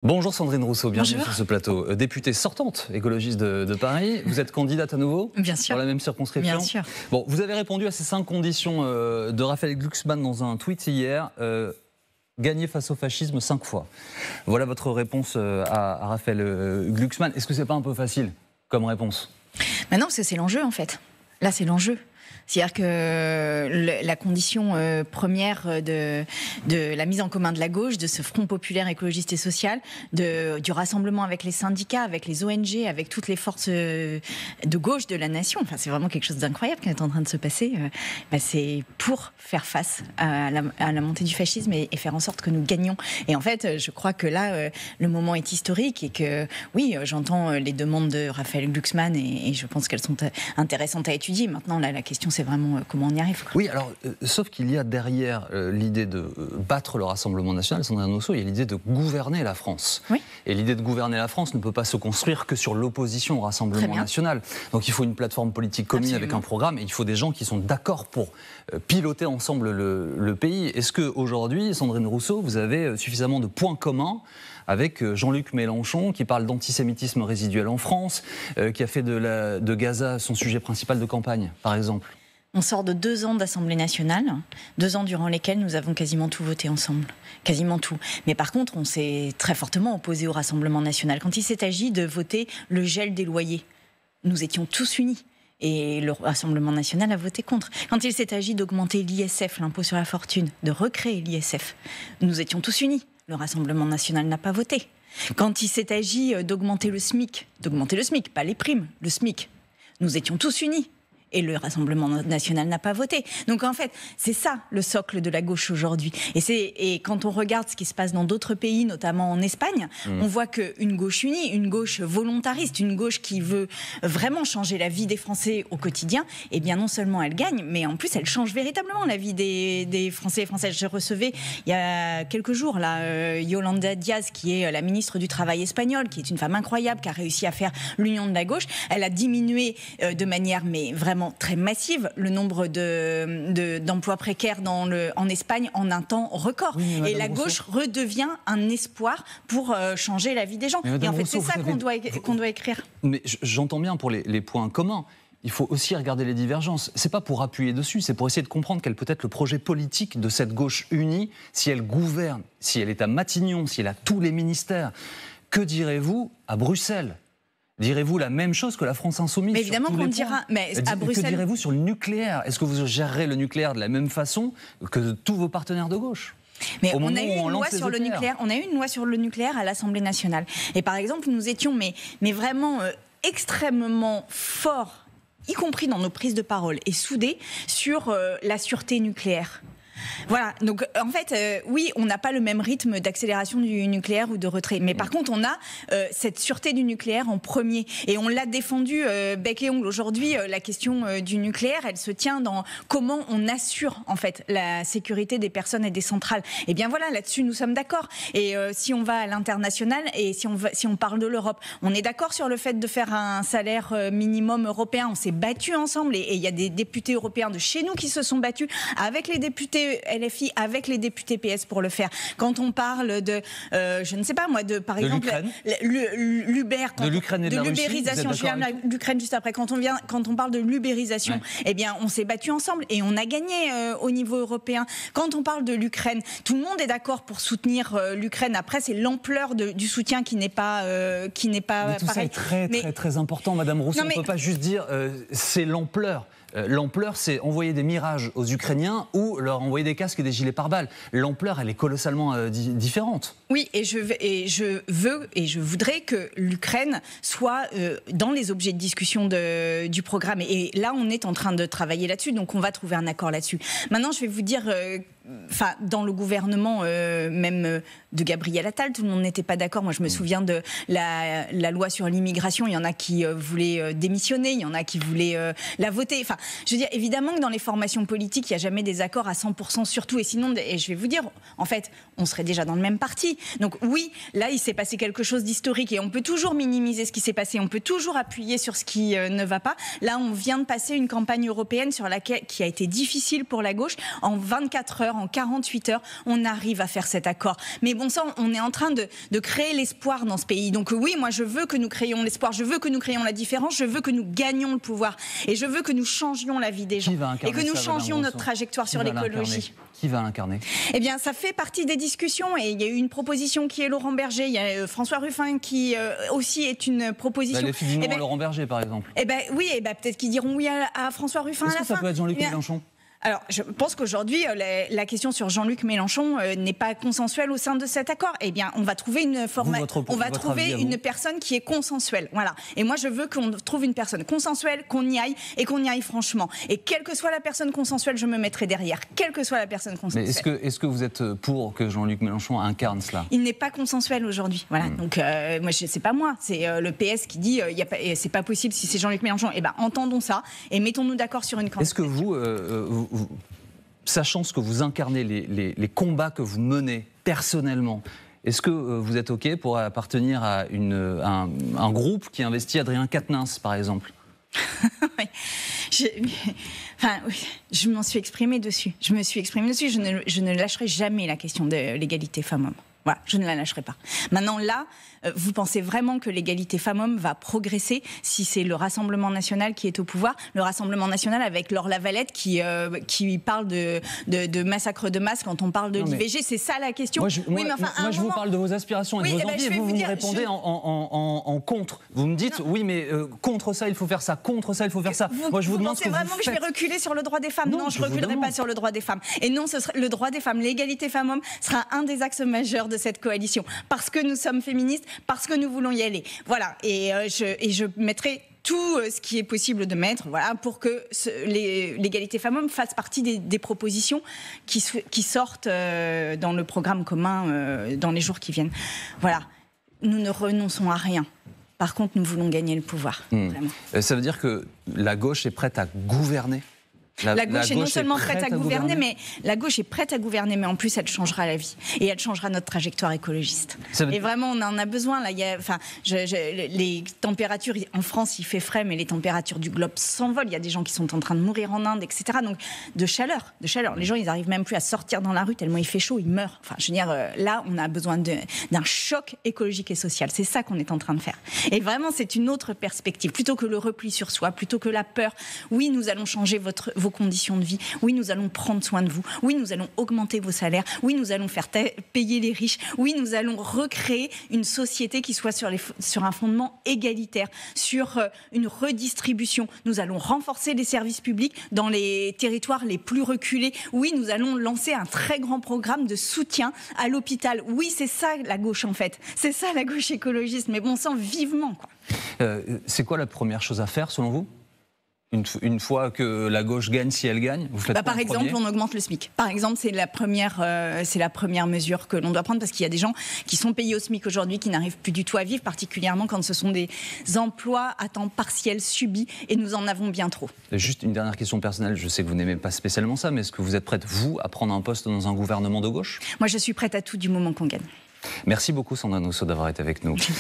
Bonjour Sandrine Rousseau, bienvenue Bonjour. sur ce plateau. Députée sortante écologiste de Paris, vous êtes candidate à nouveau Bien sûr. dans la même circonscription. Bien sûr. Bon, vous avez répondu à ces 5 conditions de Raphaël Glucksmann dans un tweet hier. Gagner face au fascisme 5 fois. Voilà votre réponse à Raphaël Glucksmann. Est-ce que c'est pas un peu facile comme réponse ? Non, parce que c'est l'enjeu en fait. Là, c'est l'enjeu. C'est-à-dire que la condition première de la mise en commun de la gauche, de ce front populaire écologiste et social, du rassemblement avec les syndicats, avec les ONG, avec toutes les forces de gauche de la nation, enfin, c'est vraiment quelque chose d'incroyable qui est en train de se passer. C'est pour faire face à la montée du fascisme et faire en sorte que nous gagnions. Et en fait, je crois que là, le moment est historique et que, oui, j'entends les demandes de Raphaël Glucksmann et je pense qu'elles sont intéressantes à étudier. Maintenant, là, la question, c'est vraiment comment on y arrive. Oui, alors, sauf qu'il y a derrière l'idée de battre le Rassemblement national, Sandrine Rousseau, il y a l'idée de gouverner la France. Oui. Et l'idée de gouverner la France ne peut pas se construire que sur l'opposition au Rassemblement national. Donc il faut une plateforme politique commune. Absolument. Avec un programme, et il faut des gens qui sont d'accord pour piloter ensemble le pays. Est-ce qu'aujourd'hui, Sandrine Rousseau, vous avez suffisamment de points communs avec Jean-Luc Mélenchon, qui parle d'antisémitisme résiduel en France, qui a fait de Gaza son sujet principal de campagne, par exemple? On sort de 2 ans d'Assemblée nationale, 2 ans durant lesquels nous avons quasiment tout voté ensemble. Quasiment tout. Mais par contre, on s'est très fortement opposé au Rassemblement national. Quand il s'est agi de voter le gel des loyers, nous étions tous unis. Et le Rassemblement national a voté contre. Quand il s'est agi d'augmenter l'ISF, l'impôt sur la fortune, de recréer l'ISF, nous étions tous unis. Le Rassemblement national n'a pas voté. Quand il s'est agi d'augmenter le SMIC, pas les primes, le SMIC, nous étions tous unis. Et le Rassemblement national n'a pas voté. Donc en fait, c'est ça le socle de la gauche aujourd'hui. Et quand on regarde ce qui se passe dans d'autres pays, notamment en Espagne, on voit qu'une gauche unie, une gauche volontariste, une gauche qui veut vraiment changer la vie des Français au quotidien, eh bien non seulement elle gagne, mais en plus elle change véritablement la vie des Français et Françaises. Je recevais il y a quelques jours là, Yolanda Díaz, qui est la ministre du Travail espagnole, qui est une femme incroyable, qui a réussi à faire l'union de la gauche. Elle a diminué de manière vraiment très massive le nombre d'emplois précaires en Espagne en un temps record. Oui, et la gauche redevient un espoir pour changer la vie des gens. Et en fait, c'est ça qu'on doit écrire. Mais j'entends bien pour les points communs. Il faut aussi regarder les divergences. C'est pas pour appuyer dessus, c'est pour essayer de comprendre quel peut être le projet politique de cette gauche unie, si elle gouverne, si elle est à Matignon, si elle a tous les ministères. Que direz-vous à Bruxelles ? Direz-vous la même chose que la France insoumise? Mais évidemment qu'on dira. Mais à Bruxelles. Que direz-vous sur le nucléaire? Est-ce que vous gérerez le nucléaire de la même façon que tous vos partenaires de gauche? Mais on a eu une loi sur le nucléaire. On a eu une loi sur le nucléaire à l'Assemblée nationale. Et par exemple, nous étions mais vraiment extrêmement forts, y compris dans nos prises de parole, et soudés sur la sûreté nucléaire. Voilà, donc en fait, oui, on n'a pas le même rythme d'accélération du nucléaire ou de retrait. Mais par contre, on a cette sûreté du nucléaire en premier. Et on l'a défendu bec et ongle. Aujourd'hui, la question du nucléaire, elle se tient dans comment on assure en fait la sécurité des personnes et des centrales. Et bien voilà, là-dessus, nous sommes d'accord. Et si on va à l'international et si on parle de l'Europe, on est d'accord sur le fait de faire un salaire minimum européen. On s'est battus ensemble et il y a des députés européens de chez nous qui se sont battus avec les députés LFI, avec les députés PS pour le faire. Quand on parle de, je ne sais pas moi, par exemple, l'Uber, de l'Ukraine et de la Russie, l'ubérisation, je viens de l'Ukraine juste après, quand on parle de l'ubérisation, ouais. Eh bien, on s'est battus ensemble et on a gagné au niveau européen. Quand on parle de l'Ukraine, tout le monde est d'accord pour soutenir l'Ukraine. Après, c'est l'ampleur du soutien qui n'est pas mais tout pareil. Ça est très important, Madame Rousseau. On ne peut pas juste dire c'est l'ampleur. L'ampleur, c'est envoyer des mirages aux Ukrainiens ou leur envoyer des casques et des gilets pare-balles. L'ampleur, elle est colossalement différente. Oui, et je voudrais que l'Ukraine soit dans les objets de discussion du programme. Et là, on est en train de travailler là-dessus, donc on va trouver un accord là-dessus. Maintenant, je vais vous dire... dans le gouvernement même de Gabriel Attal, tout le monde n'était pas d'accord. Moi, je me souviens de la loi sur l'immigration. Il y en a qui voulaient démissionner, il y en a qui voulaient la voter. Enfin, je veux dire, évidemment que dans les formations politiques, il n'y a jamais des accords à 100% sur tout. Et sinon, et je vais vous dire, en fait, on serait déjà dans le même parti. Donc oui, là, il s'est passé quelque chose d'historique et on peut toujours minimiser ce qui s'est passé. On peut toujours appuyer sur ce qui ne va pas. Là, on vient de passer une campagne européenne qui a été difficile pour la gauche. En 24 heures, en 48 heures, on arrive à faire cet accord. Mais bon sang, on est en train de créer l'espoir dans ce pays. Donc oui, moi je veux que nous créions l'espoir, je veux que nous créions la différence, je veux que nous gagnions le pouvoir et je veux que nous changions la vie des gens et que nous changions notre trajectoire sur l'écologie. Qui va l'incarner? Eh bien, ça fait partie des discussions et il y a eu une proposition qui est Laurent Berger, il y a François Ruffin qui aussi est une proposition. Les filles du mouvement Laurent Berger, par exemple. Oui, peut-être qu'ils diront oui à François Ruffin. Est-ce que ça peut être Jean-Luc Mélenchon? Alors, je pense qu'aujourd'hui, la question sur Jean-Luc Mélenchon n'est pas consensuelle au sein de cet accord. Eh bien, on va trouver une personne qui est consensuelle. Voilà. Et moi, je veux qu'on trouve une personne consensuelle, qu'on y aille et qu'on y aille franchement. Et quelle que soit la personne consensuelle, je me mettrai derrière. Quelle que soit la personne consensuelle. Mais est-ce que vous êtes pour que Jean-Luc Mélenchon incarne cela? Il n'est pas consensuel aujourd'hui. Voilà. Donc, moi, c'est pas moi. C'est le PS qui dit c'est pas possible si c'est Jean-Luc Mélenchon. Eh bien, entendons ça et mettons-nous d'accord sur une candidature. Est-ce que vous sachant ce que vous incarnez, les combats que vous menez personnellement, est-ce que vous êtes OK pour appartenir à un groupe qui investit Adrien Quatennens, par exemple? Je m'en suis exprimée dessus. Je ne lâcherai jamais la question de l'égalité femmes-hommes. Voilà, je ne la lâcherai pas. Maintenant, là, vous pensez vraiment que l'égalité femmes-hommes va progresser si c'est le Rassemblement national qui est au pouvoir? Le Rassemblement national avec Laure Lavalette qui parle de massacre de masse quand on parle de l'IVG, c'est ça la question. Moi, je vous parle de vos aspirations et de vos envies et vous me répondez en contre. Vous me dites, oui, mais contre ça, il faut faire ça, contre ça, il faut faire ça. Moi, je vous demande ce que vous faites. Vous pensez vraiment que je vais reculer sur le droit des femmes? Non, je ne reculerai pas sur le droit des femmes. Et non, le droit des femmes, l'égalité femmes-hommes sera un des axes majeurs de cette coalition. Parce que nous sommes féministes, parce que nous voulons y aller. Voilà. Et je mettrai tout ce qui est possible de mettre, voilà, pour que l'égalité femmes-hommes fasse partie des propositions qui sortent dans le programme commun dans les jours qui viennent. Voilà. Nous ne renonçons à rien. Par contre, nous voulons gagner le pouvoir. Vraiment. Ça veut dire que la gauche est prête à gouverner? La gauche est non seulement prête à gouverner, mais la gauche est prête à gouverner, mais en plus elle changera la vie et elle changera notre trajectoire écologiste. Et vraiment, on en a besoin. Là, les températures en France, il fait frais, mais les températures du globe s'envolent. Il y a des gens qui sont en train de mourir en Inde, etc. Donc de chaleur. Les gens, ils n'arrivent même plus à sortir dans la rue tellement il fait chaud, ils meurent. Enfin, je veux dire, là, on a besoin d'un choc écologique et social. C'est ça qu'on est en train de faire. Et vraiment, c'est une autre perspective. Plutôt que le repli sur soi, plutôt que la peur. Oui, nous allons changer vos conditions de vie. Oui, nous allons prendre soin de vous. Oui, nous allons augmenter vos salaires. Oui, nous allons faire payer les riches. Oui, nous allons recréer une société qui soit sur un fondement égalitaire, sur une redistribution. Nous allons renforcer les services publics dans les territoires les plus reculés. Oui, nous allons lancer un très grand programme de soutien à l'hôpital. Oui, c'est ça la gauche en fait. C'est ça la gauche écologiste. Mais bon sang, vivement, quoi. C'est quoi la première chose à faire selon vous ? Une fois que la gauche gagne, si elle gagne, vous faites par exemple, on augmente le SMIC. Par exemple, c'est la première mesure que l'on doit prendre parce qu'il y a des gens qui sont payés au SMIC aujourd'hui qui n'arrivent plus du tout à vivre, particulièrement quand ce sont des emplois à temps partiel subis et nous en avons bien trop. Juste une dernière question personnelle, je sais que vous n'aimez pas spécialement ça, mais est-ce que vous êtes prête, vous, à prendre un poste dans un gouvernement de gauche ? Moi, je suis prête à tout du moment qu'on gagne. Merci beaucoup Sandra Nosso d'avoir été avec nous. Merci.